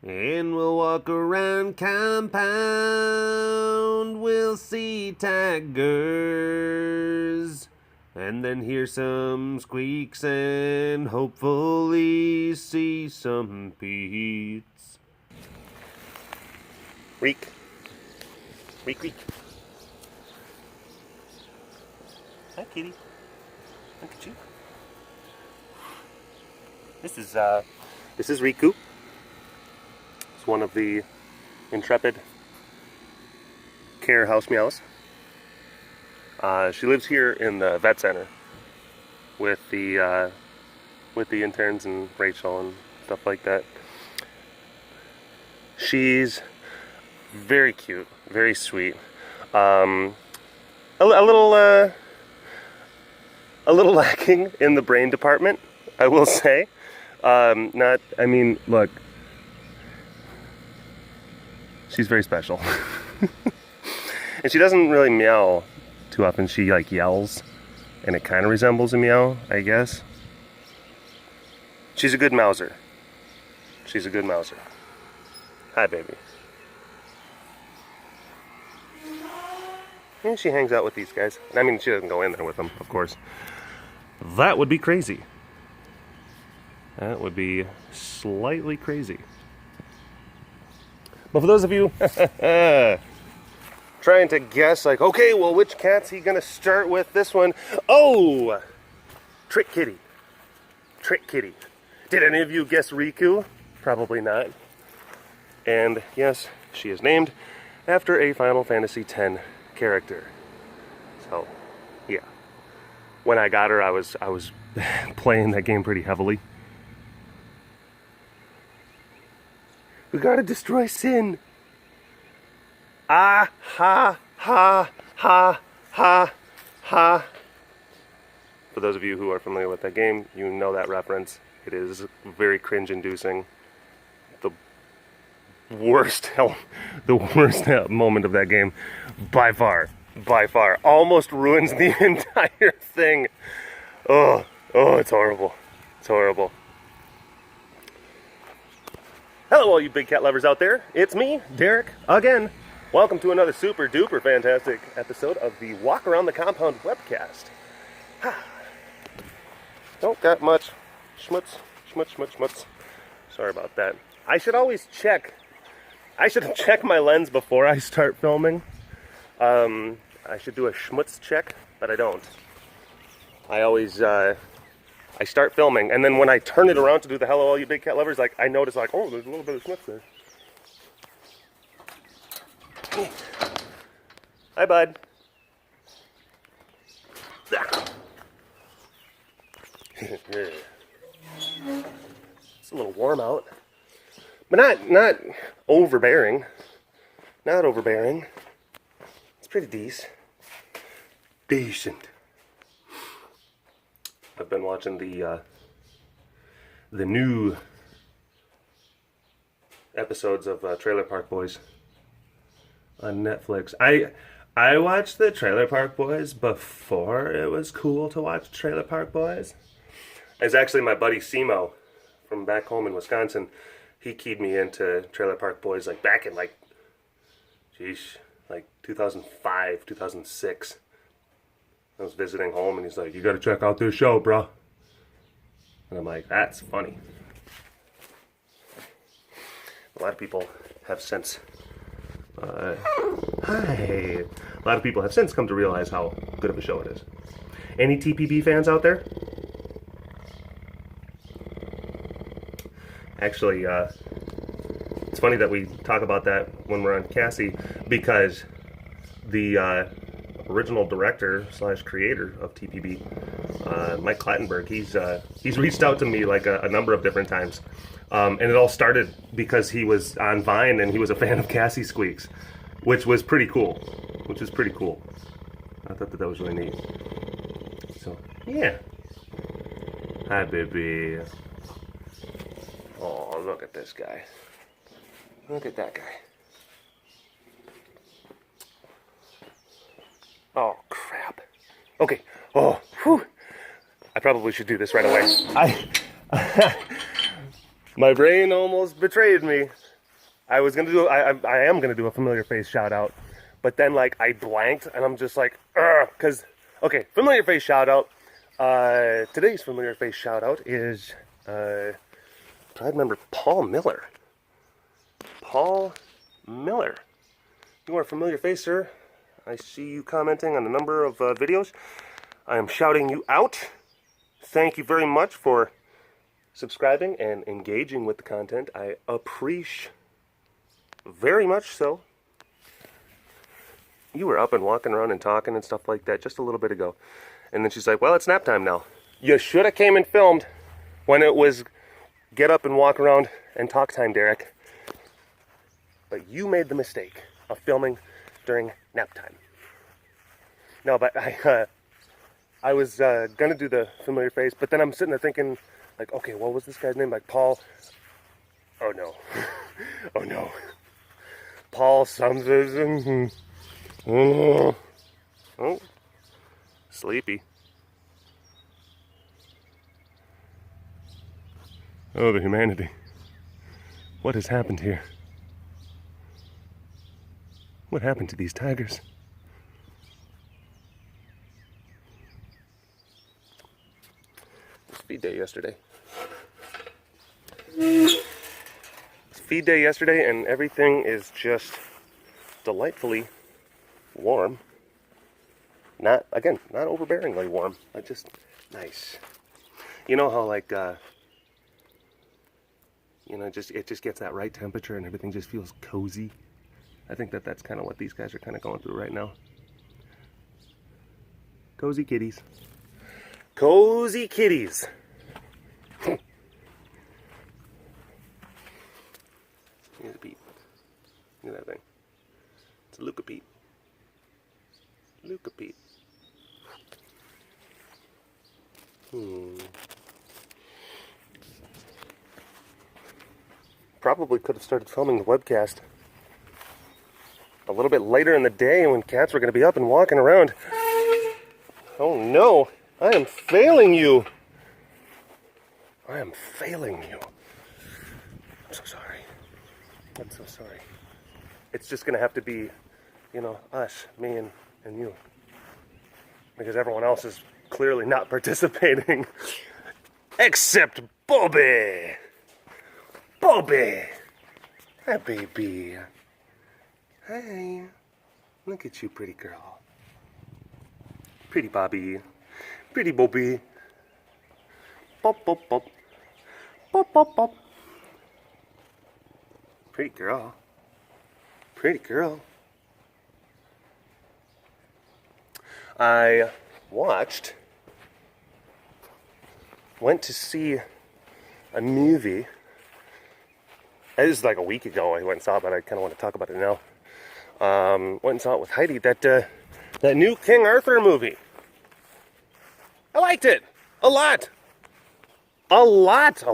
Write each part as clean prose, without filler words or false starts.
And we'll walk around compound, we'll see tigers, and then hear some squeaks and hopefully see some Pete's. Reek. Reek, reek. Hi, kitty. Look at you. This is Riku. It's one of the intrepid care house meows. She lives here in the vet center with the interns and Rachel and stuff like that. She's very cute, very sweet. A little lacking in the brain department, I will say. Look, she's very special. And she doesn't really meow too often. She like yells, and it kind of resembles a meow, I guess. She's a good mouser. She's a good mouser. Hi, baby. And she hangs out with these guys. I mean, she doesn't go in there with them, of course. That would be crazy. That would be slightly crazy. But for those of you trying to guess, like, okay, well, which cat's he gonna start with this one? Oh! Trick Kitty. Trick Kitty. Did any of you guess Riku? Probably not. And yes, she is named after a Final Fantasy X character. So, yeah. When I got her, I was playing that game pretty heavily. We gotta destroy Sin. Ah, ha, ha, ha, ha, ha. For those of you who are familiar with that game, you know that reference. It is very cringe-inducing. The worst moment of that game, by far. Almost ruins the entire thing. Oh, it's horrible. It's horrible. Hello, all you big cat lovers out there. It's me, Derek, again. Welcome to another super duper fantastic episode of the Walk Around the Compound webcast. Don't got much schmutz. Sorry about that. I should check my lens before I start filming. I should do a schmutz check, but I don't. I always, I start filming, and then when I turn it around to do the hello all you big cat lovers, like, I notice, like, oh, there's a little bit of schmutz there. Hi, bud. It's a little warm out, but not overbearing. Not overbearing. It's pretty decent. I've been watching the new episodes of Trailer Park Boys on Netflix. I watched the Trailer Park Boys before it was cool to watch Trailer Park Boys. It's actually my buddy Simo from back home in Wisconsin. He keyed me into Trailer Park Boys like back in like 2005, 2006. I was visiting home and he's like, you gotta check out this show, bro. And I'm like, that's funny. A lot of people have since A lot of people have since come to realize how good of a show it is. Any TPB fans out there? Actually, it's funny that we talk about that when we're on Cassie, because the original director / creator of TPB, Mike Clattenburg, he's reached out to me like a number of different times, and it all started because he was on Vine and he was a fan of Cassie Squeaks, which was pretty cool. I thought that was really neat. So yeah. Hi, baby. Oh, look at this guy. Look at that guy. Oh, crap. Okay. Oh, whew. I probably should do this right away. My brain almost betrayed me. I was gonna do. I am gonna do a familiar face shout out, but then like I blanked, and I'm just like, because okay, familiar face shout out. Today's familiar face shout out is try to remember Paul Miller. Paul Miller, you are a familiar face, sir. I see you commenting on a number of videos. I am shouting you out. Thank you very much for subscribing and engaging with the content. I appreciate very much so. You were up and walking around and talking and stuff like that just a little bit ago. And then she's like, well, it's nap time now. You should have came and filmed when it was get up and walk around and talk time, Derek. But you made the mistake of filming during nap time. No, but I was going to do the familiar face, but then I'm sitting there thinking, like, okay, what was this guy's name? Like, Paul. Oh, no. Oh, no. Paul something. Oh, sleepy. Oh, the humanity. What has happened here? What happened to these tigers? It was feed day yesterday. It's feed day yesterday, and everything is just delightfully warm. Not overbearingly warm, but just nice. You know how like it just gets that right temperature and everything just feels cozy. I think that's kind of what these guys are kind of going through right now. Cozy kitties. Cozy kitties. Here's a Pete. Look at that thing. It's a Luca Pete. Luca Pete. Probably could have started filming the webcast a little bit later in the day when cats were going to be up and walking around. Oh no, I am failing you. I am failing you. I'm so sorry. I'm so sorry. It's just going to have to be, us, me and you. Because everyone else is clearly not participating. Except Bobby. Bobby. Hi, baby. Hi. Look at you, pretty girl. Pretty Bobby. Pretty Bobby. Bop, bop, bop. Bop, bop, bop. Pretty girl. Pretty girl. I went to see a movie. This is like a week ago I went and saw it, but I kind of want to talk about it now. Went and saw it with Heidi, that new King Arthur movie. I liked it. A lot. A lot.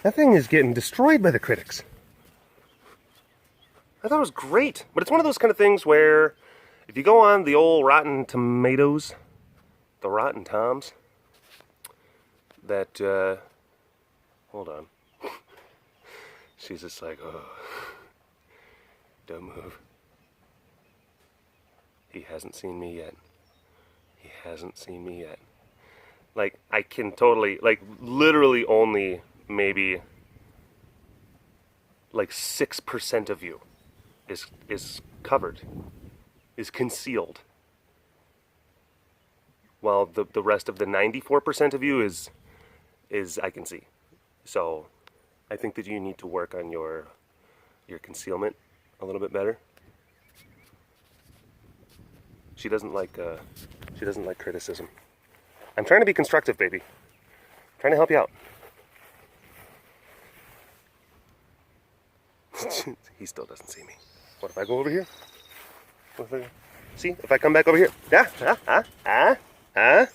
That thing is getting destroyed by the critics. I thought it was great. But it's one of those kind of things where if you go on the old Rotten Tomatoes, the Rotten Toms, that, hold on. She's just like, oh, don't move. He hasn't seen me yet. He hasn't seen me yet. Like, I can totally, like, literally only maybe, like, 6% of you is covered, is concealed. While the rest of the 94% of you is I can see. So I think that you need to work on your concealment a little bit better. She doesn't like criticism. I'm trying to be constructive, baby. I'm trying to help you out. He still doesn't see me. What if I go over here? See, if I come back over here. Can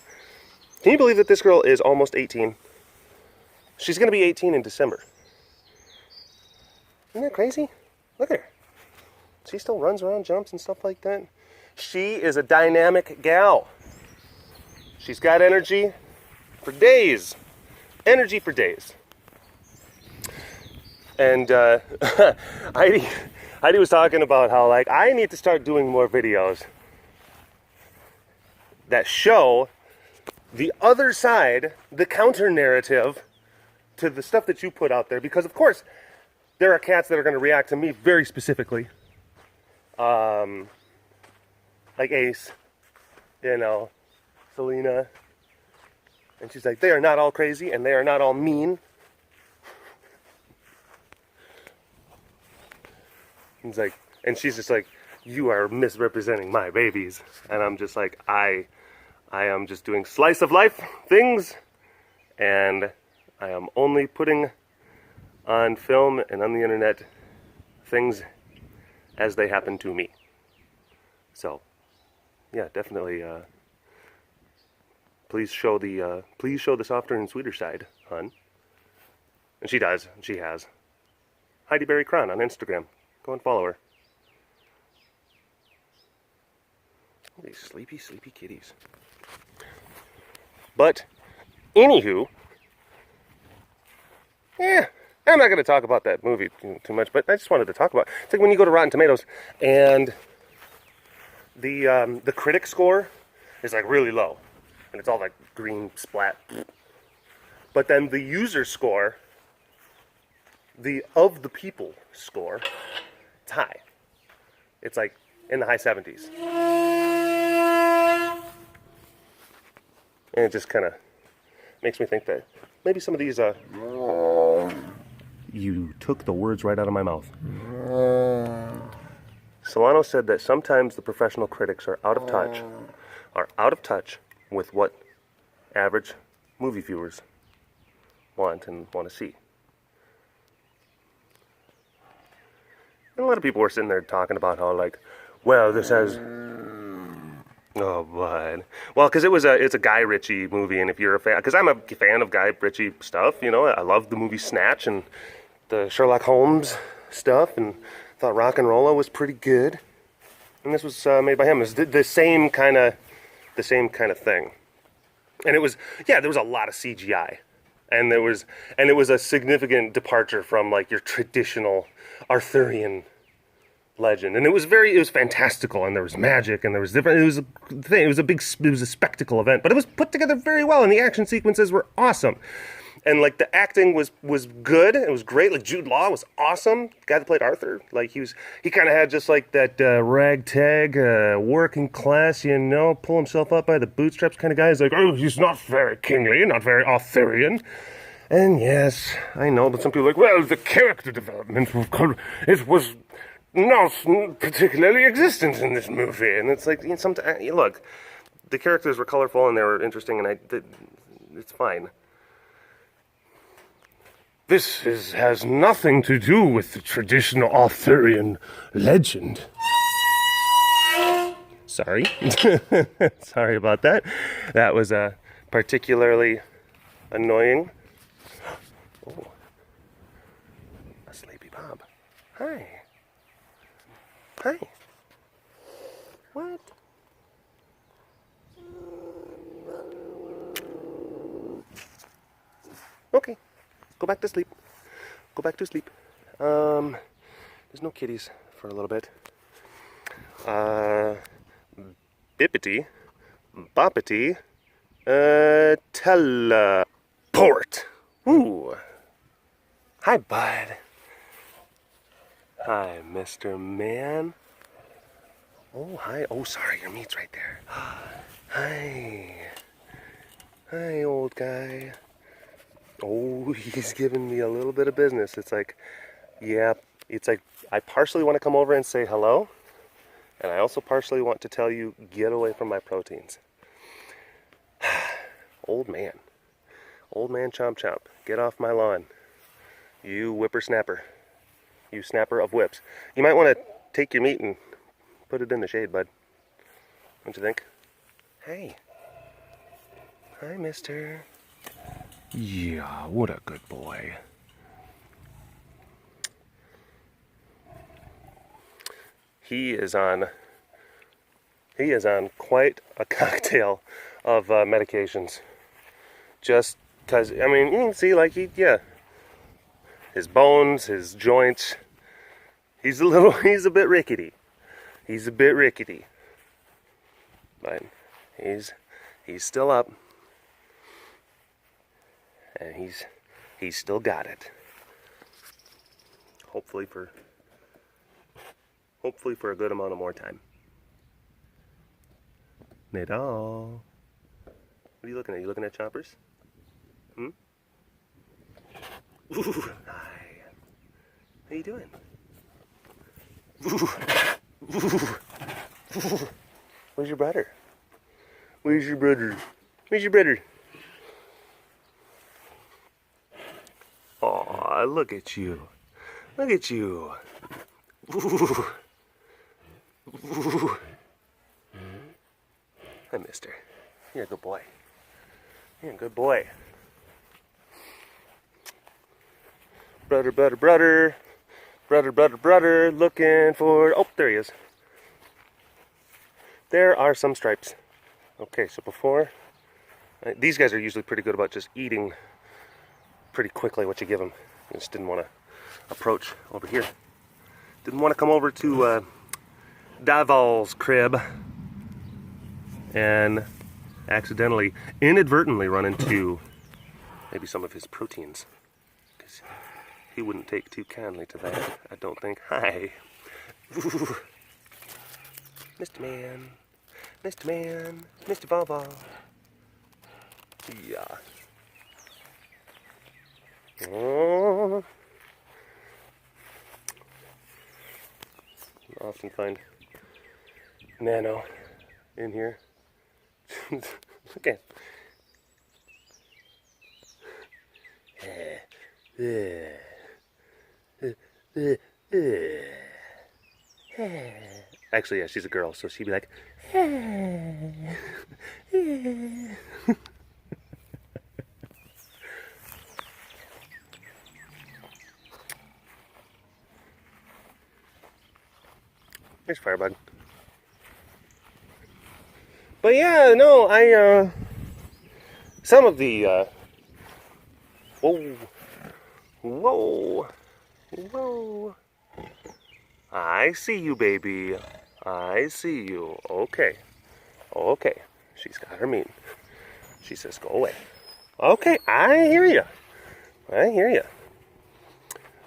you believe that this girl is almost 18? She's going to be 18 in December. Isn't that crazy? Look at her. She still runs around, jumps and stuff like that. She is a dynamic gal. She's got energy for days. Energy for days. And Heidi was talking about how, like, I need to start doing more videos that show the other side, the counter narrative to the stuff that you put out there. Because, of course, there are cats that are going to react to me very specifically. Like Ace, you know, Selena. And she's like, they are not all crazy and they are not all mean. He's like, and she's just like, you are misrepresenting my babies. And I'm just like, I am just doing slice of life things, and I am only putting on film and on the internet things as they happen to me. So, yeah, definitely. Please show the softer and sweeter side, hon. And she does. And she has. Heidi Berry Cron on Instagram. Go and follow her. These sleepy, sleepy kitties. But, anywho, yeah, I'm not going to talk about that movie too much, but I just wanted to talk about it. It's like when you go to Rotten Tomatoes and the critic score is like really low, and it's all like green splat. But then the user score, the of the people score, it's high. It's like in the high 70s. And it just kind of makes me think that maybe some of these, You took the words right out of my mouth. Solano said that sometimes the professional critics are out of touch with what average movie viewers want and want to see. And a lot of people were sitting there talking about how, like, well, this has... Oh, bud. Well, because it's a Guy Ritchie movie, and if you're a fan... Because I'm a fan of Guy Ritchie stuff, you know. I love the movie Snatch and the Sherlock Holmes stuff, and thought Rock and Rolla was pretty good. And this was made by him. It was the same kind of thing. And it was, yeah, there was a lot of CGI. And it was a significant departure from, like, your traditional Arthurian legend, and it was fantastical, and there was magic, and there was different. It was a thing. It was a spectacle event, but it was put together very well, and the action sequences were awesome, and like the acting was good. It was great. Like Jude Law was awesome. The guy that played Arthur, like he kind of had just like that ragtag working class, you know, pull himself up by the bootstraps kind of guy. He's like, oh, he's not very kingly, not very Arthurian. And yes, I know, but some people are like, well, the character development was not particularly existent in this movie, and it's like, you know, look, the characters were colorful and they were interesting, and it's fine. This has nothing to do with the traditional Arthurian legend. Sorry, sorry about that. That was particularly annoying. Oh, a sleepy Bob. Hi. Hi. What? Okay. Go back to sleep. Go back to sleep. There's no kitties for a little bit. Bippity. Boppity. Teleport. Ooh. Hi, bud. Hi, Mr. Man. Oh, hi. Oh, sorry, your meat's right there. Hi. Hi, old guy. Oh, he's giving me a little bit of business. It's like, yeah, it's like I partially want to come over and say hello, and I also partially want to tell you, get away from my proteins. Old man. Old man chomp chomp. Get off my lawn. You whippersnapper. You snapper of whips. You might want to take your meat and put it in the shade, bud. Don't you think? Hey. Hi, mister. Yeah, what a good boy. He is on quite a cocktail of medications. Just because, I mean, you can see, like, his bones, his joints. He's a bit rickety. He's a bit rickety. But he's still up. And he's still got it. Hopefully for a good amount of more time. Nadal. What are you looking at? You looking at choppers? Ooh, hi. How you doing? Where's your brother? Where's your brother? Where's your brother? Aw, look at you. Look at you. Hi, mister. You're a good boy. You're a good boy. Brother, brother, brother. Brother, brother, brother. Looking for... Oh, there he is. There are some stripes. Okay, so before... These guys are usually pretty good about just eating pretty quickly what you give them. I just didn't want to approach over here. Didn't want to come over to Daval's crib and accidentally, inadvertently run into maybe some of his proteins. Because he wouldn't take too kindly to that, I don't think. Hi. Ooh. Mr. Man. Mr. Man. Mr. Volvo. Yeah. Oh. I often find Nano in here. Okay. Actually, yeah, she's a girl, so she'd be like, there's Firebug. But yeah, no, some of the, whoa, I see you, baby, I see you, okay, she's got her mean, she says go away, okay, I hear you,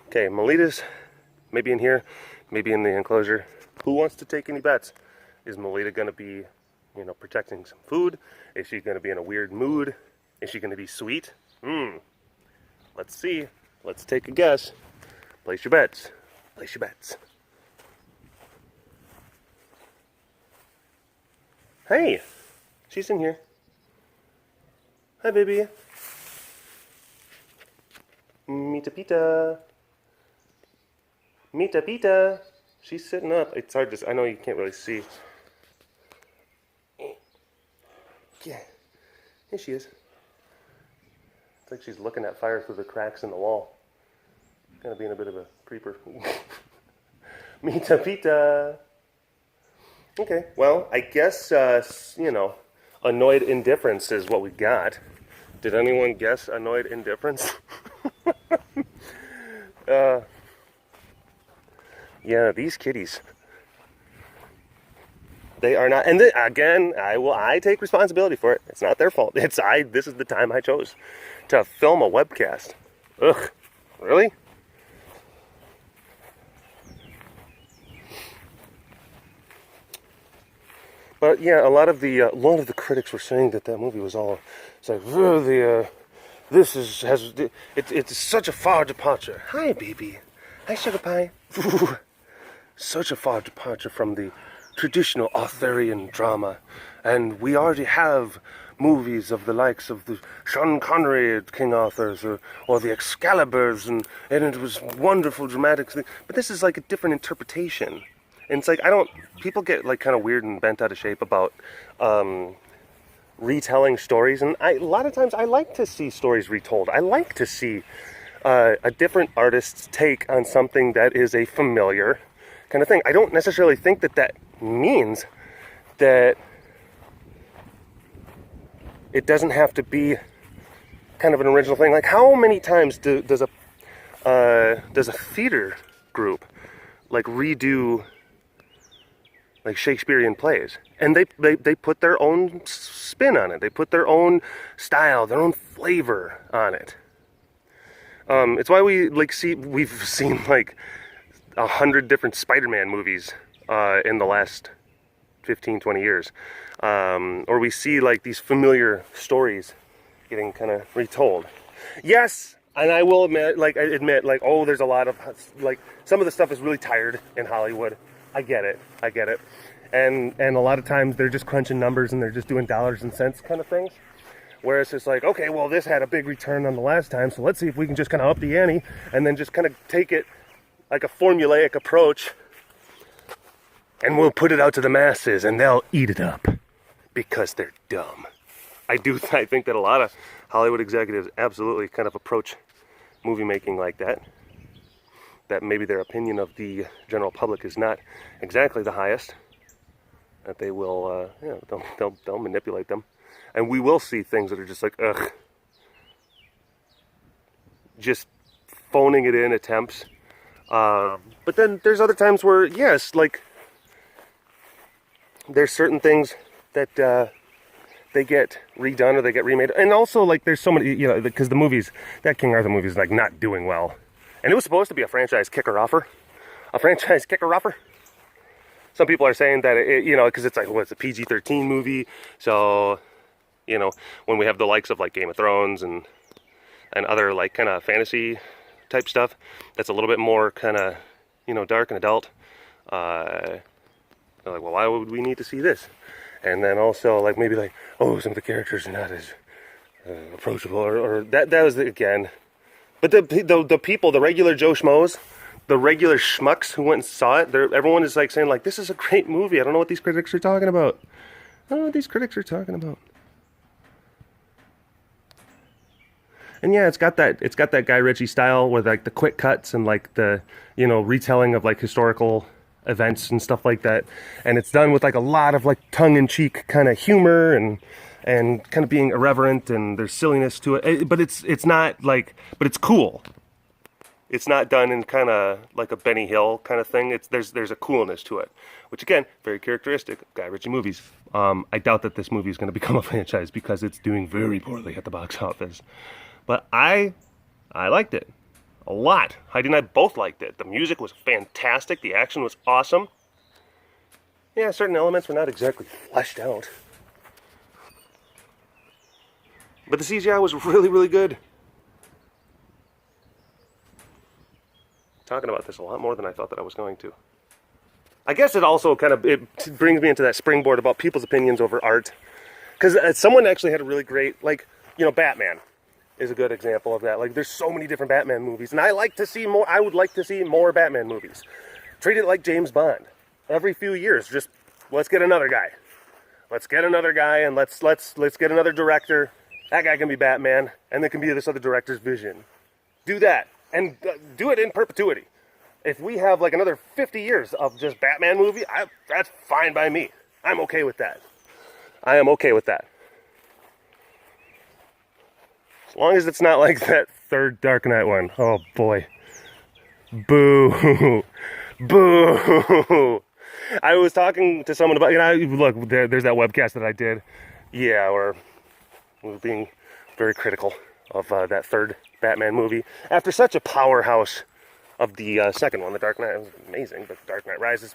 okay, Melita's maybe in here, maybe in the enclosure. Who wants to take any bets? Is Melita going to be, protecting some food? Is she going to be in a weird mood? Is she going to be sweet? Let's see. Let's take a guess. Place your bets. Place your bets. Hey, she's in here. Hi, baby. Mita Pita. Mita Pita. She's sitting up. It's hard to... I know you can't really see. Yeah. Here she is. It's like she's looking at fire through the cracks in the wall. Kind of being a bit of a creeper. Mita Pita. Okay, well, I guess, annoyed indifference is what we got. Did anyone guess annoyed indifference? Yeah, these kitties. They are not, and again, I take responsibility for it. It's not their fault. This is the time I chose to film a webcast. Ugh, really? But yeah, a lot of the critics were saying that movie was all, it's like, it's such a far departure. Hi, baby. Hi, sugar pie. Such a far departure from the traditional Arthurian drama, and we already have movies of the likes of the Sean Connery King Arthurs or the Excaliburs, and it was wonderful, dramatic. But this is like a different interpretation, and it's like people get like kind of weird and bent out of shape about retelling stories, and a lot of times I like to see stories retold. I like to see a different artist's take on something that is a familiar kind of thing. I don't necessarily think that means that it doesn't have to be kind of an original thing. Like, how many times does does a theater group like redo like Shakespearean plays, and they put their own spin on it. They put their own style, their own flavor on it. It's why we've seen like 100 different Spider-Man movies in the last 15, 20 years, or we see like these familiar stories getting kind of retold. Yes, and I will admit, oh, there's a lot of, like, some of the stuff is really tired in Hollywood. I get it. And a lot of times they're just crunching numbers and they're just doing dollars and cents kind of things. Whereas it's like, okay, well, this had a big return on the last time, so let's see if we can just kind of up the ante and then just kind of take it like a formulaic approach, and we'll put it out to the masses and they'll eat it up because they're dumb. I think that a lot of Hollywood executives absolutely kind of approach movie making like that. That maybe their opinion of the general public is not exactly the highest. That they will, they'll manipulate them, and we will see things that are just like, ugh, just phoning it in attempts. But then there's other times where, yes, like, there's certain things that they get redone or they get remade. And also, like, there's so many, because the movies, that King Arthur movie is, like, not doing well. And it was supposed to be a franchise kicker-offer. Some people are saying that, because it's like, well, it's a PG-13 movie. So, when we have the likes of, like, Game of Thrones and other, like, kind of fantasy type stuff, that's a little bit more kind of, dark and adult. They're like, well, why would we need to see this? And then also, like, maybe like, oh, some of the characters are not as approachable, or that was again. But the people, the regular Joe Schmoes, the regular schmucks who went and saw it, everyone is like saying like, this is a great movie. I don't know what these critics are talking about. And yeah, it's got that Guy Ritchie style with like the quick cuts and like the retelling of like historical events and stuff like that, and it's done with like a lot of like tongue-in-cheek kind of humor and kind of being irreverent, and there's silliness to it, but it's not like, but it's cool. It's not done in kind of like a Benny Hill kind of thing. There's a coolness to it, which again, very characteristic of Guy Ritchie movies. I doubt that this movie is going to become a franchise because it's doing very poorly at the box office, but I liked it a lot. Heidi and I both liked it. The music was fantastic. The action was awesome. Yeah, certain elements were not exactly fleshed out, but the CGI was really, really good. Talking about this a lot more than I thought that I was going to. I guess it also kind of, it brings me into that springboard about people's opinions over art. Because someone actually had a really great, like, Batman is a good example of that. Like, there's so many different Batman movies, and I would like to see more Batman movies. Treat it like James Bond. Every few years, just let's get another guy. And let's get another director. That guy can be Batman, and there can be this other director's vision. Do that, and do it in perpetuity. If we have like another 50 years of just Batman movie, that's fine by me. I'm okay with that. I am okay with that. As long as it's not like that third Dark Knight one. Oh boy. Boo. Boo. I was talking to someone about, look, there's that webcast that I did. Yeah, where we were being very critical of that third Batman movie. After such a powerhouse of the second one, The Dark Knight, was amazing, but Dark Knight Rises.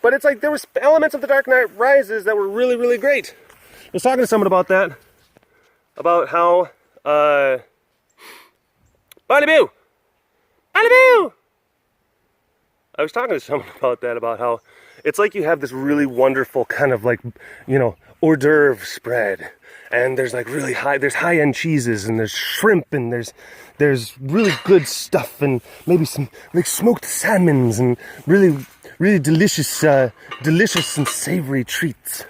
But it's like there was elements of The Dark Knight Rises that were really, really great. I was talking to someone about that. About how, Bonniboo! I was talking to someone about that, about how it's like you have this really wonderful kind of like, hors d'oeuvre spread. And there's like there's high-end cheeses, and there's shrimp, and there's really good stuff, and maybe some like smoked salmons, and really, really delicious and savory treats.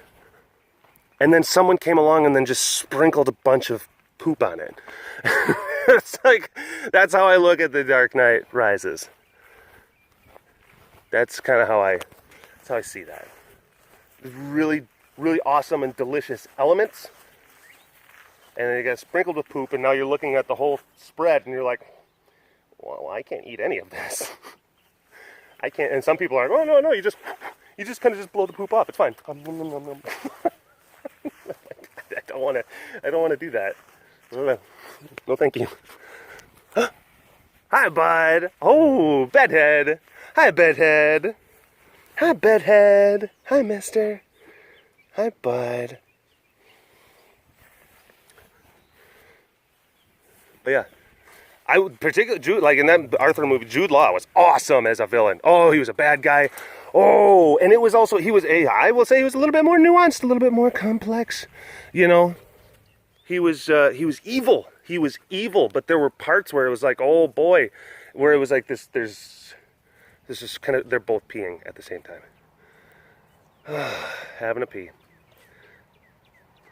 And then someone came along and then just sprinkled a bunch of poop on it. It's like, that's how I look at The Dark Knight Rises. That's kind of how I see that. Really, really awesome and delicious elements. And then it gets sprinkled with poop, and now you're looking at the whole spread, and you're like, well, I can't eat any of this. I can't. And some people are, oh no, you just kind of just blow the poop off. It's fine. I don't want to do that. No, thank you. Hi, bud. Oh, bedhead. Hi, bedhead. Hi, bedhead. Hi, mister. Hi, bud. But yeah, I would particularly, Jude, like in that Arthur movie, Jude Law was awesome as a villain. Oh, he was a bad guy. Oh, and it was also, I will say he was a little bit more nuanced, a little bit more complex, you know. He was evil. He was evil, but there were parts where it was like, oh boy, where it was like this is kind of, they're both peeing at the same time. Having a pee.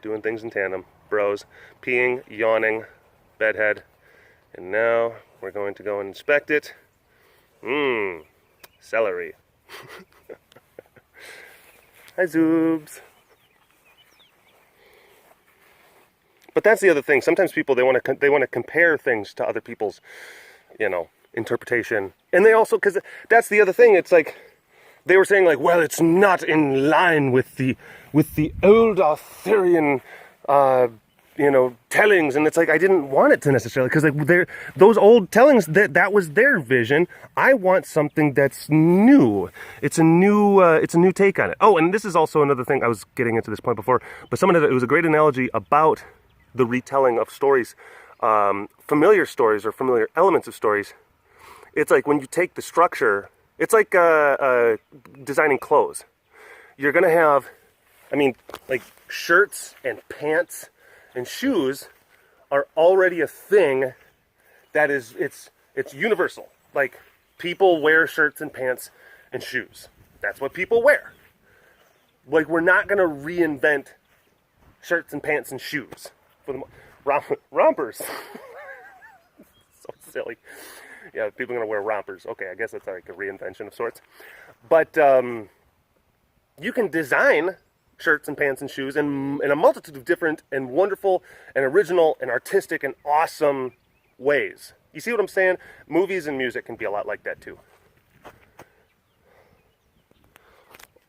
Doing things in tandem. Bros. Peeing, yawning, bedhead. And now we're going to go and inspect it. Celery. Hi, Zoobs. But that's the other thing. Sometimes people, they want to compare things to other people's, interpretation. And they also, because that's the other thing. It's like they were saying, like, well, it's not in line with the old Arthurian, tellings. And it's like I didn't want it to necessarily, because like those old tellings, that was their vision. I want something that's new. It's a new take on it. Oh, and this is also another thing. I was getting into this point before, but it was a great analogy about the retelling of stories, familiar stories or familiar elements of stories. It's like when you take the structure, it's like designing clothes. You're going to have, like shirts and pants and shoes are already a thing that is, it's universal. Like people wear shirts and pants and shoes. That's what people wear. Like we're not going to reinvent shirts and pants and shoes. For the rompers. So silly. Yeah, people are going to wear rompers. Okay, I guess that's like a reinvention of sorts. But you can design shirts and pants and shoes in a multitude of different and wonderful and original and artistic and awesome ways. You see what I'm saying? Movies and music can be a lot like that too.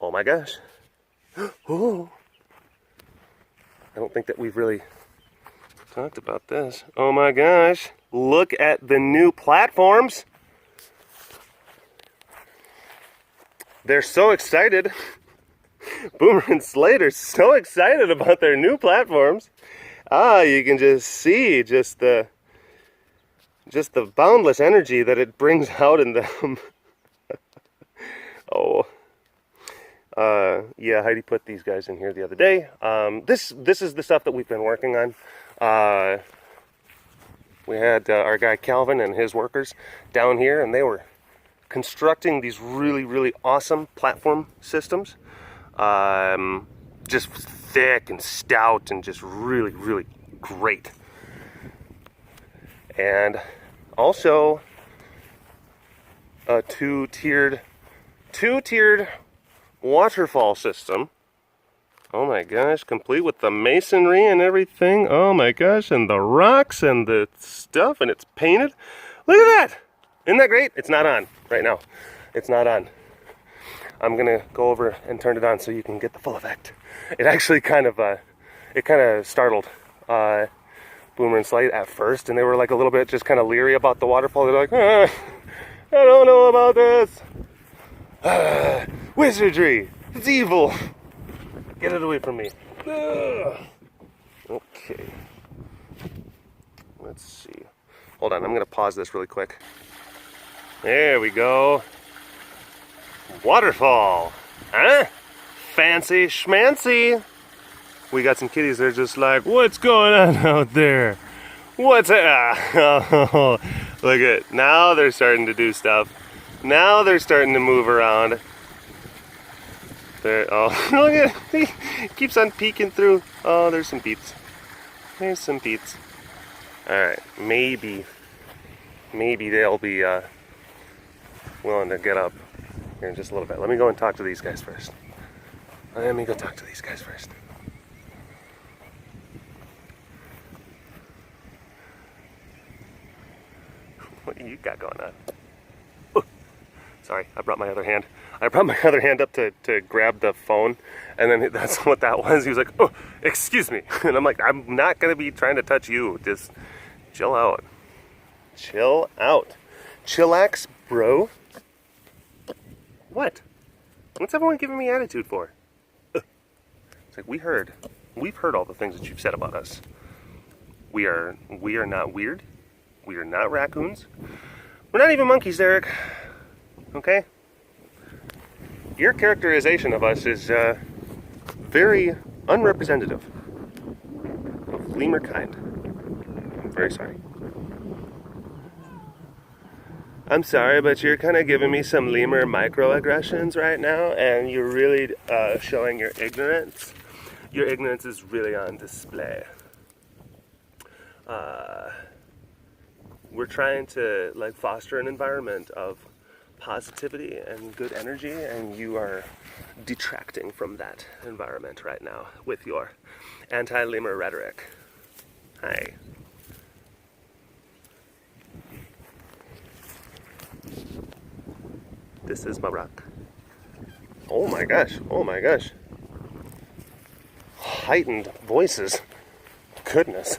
Oh my gosh. Oh. I don't think that we've really talked about this. Oh my gosh. Look at the new platforms. They're so excited. Boomer and Slate are so excited about their new platforms. You can just see just the boundless energy that it brings out in them. Yeah, Heidi put these guys in here the other day. This is the stuff that we've been working on. We had our guy Calvin and his workers down here, and they were constructing these really, really awesome platform systems. Just thick and stout and just really, really great. And also a two-tiered waterfall system. Oh my gosh, complete with the masonry and everything. Oh my gosh, and the rocks and the stuff, and it's painted. Look at that! Isn't that great? It's not on right now. It's not on. I'm gonna go over and turn it on so you can get the full effect. It actually kind of startled Boomer and Slate at first, and they were like a little bit just kind of leery about the waterfall. They're like, I don't know about this. Wizardry, it's evil. Get it away from me. Okay. Let's see. Hold on, I'm gonna pause this really quick. There we go. Waterfall. Huh? Fancy schmancy. We got some kitties that are just like, what's going on out there? What's that? Oh, look at, now they're starting to do stuff. Now they're starting to move around. There, oh, look at, he keeps on peeking through. Oh, there's some beats. There's some beats. Alright, maybe they'll be willing to get up here in just a little bit. Let me go and talk to these guys first. What do you got going on? Oh, sorry, I brought my other hand. I brought my other hand up to grab the phone, and then that's what that was. He was like, oh, excuse me. And I'm like, I'm not going to be trying to touch you. Just chill out. Chill out. Chillax, bro. What? What's everyone giving me attitude for? It's like, we've heard all the things that you've said about us. We are not weird. We are not raccoons. We're not even monkeys, Derek. Okay? Your characterization of us is very unrepresentative of lemur kind. I'm very sorry. I'm sorry, but you're kind of giving me some lemur microaggressions right now, and you're really showing your ignorance. Your ignorance is really on display. We're trying to foster an environment of positivity and good energy, and you are detracting from that environment right now with your anti-lemur rhetoric. Hi. This is my rock. Oh my gosh, oh my gosh. Heightened voices. Goodness.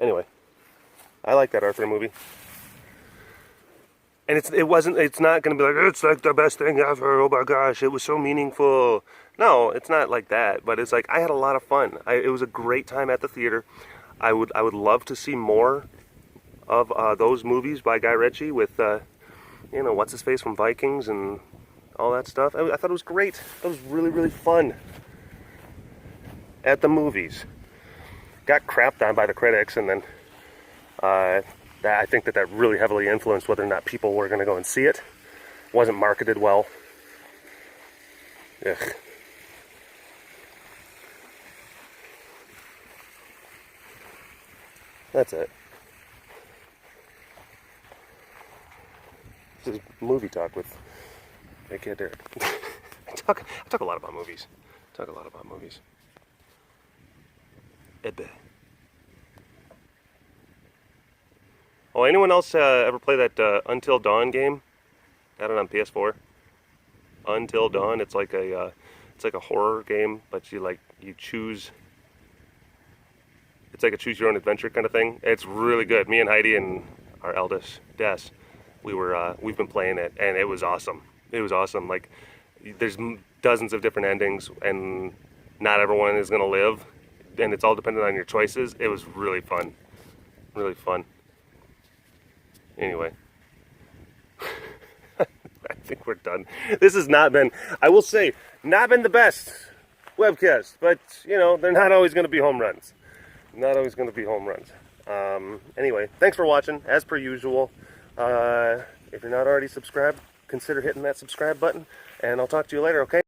Anyway, I like that Arthur movie. And it's not going to be like, it's like the best thing ever, oh my gosh, it was so meaningful. No, it's not like that, but it's like, I had a lot of fun. It was a great time at the theater. I would love to see more of those movies by Guy Ritchie with, what's his face from Vikings and all that stuff. I thought it was great. It was really, really fun at the movies. Got crapped on by the critics, and then I think that really heavily influenced whether or not people were going to go and see it. Wasn't marketed well. Ugh. That's it. This is movie talk with BigCatDerek. I talk a lot about movies. Ebbe. Oh, anyone else ever play that Until Dawn game? Got it on PS4. Until Dawn. It's like a horror game, but you choose. It's like a choose your own adventure kind of thing. It's really good. Me and Heidi and our eldest Des, we've been playing it, and it was awesome. It was awesome. Like, there's dozens of different endings, and not everyone is gonna live, and it's all dependent on your choices. It was really fun. Really fun. Anyway, I think we're done. This has not been, I will say, not been the best webcast, but, they're not always going to be home runs. Not always going to be home runs. Anyway, thanks for watching, as per usual. If you're not already subscribed, consider hitting that subscribe button, and I'll talk to you later, okay?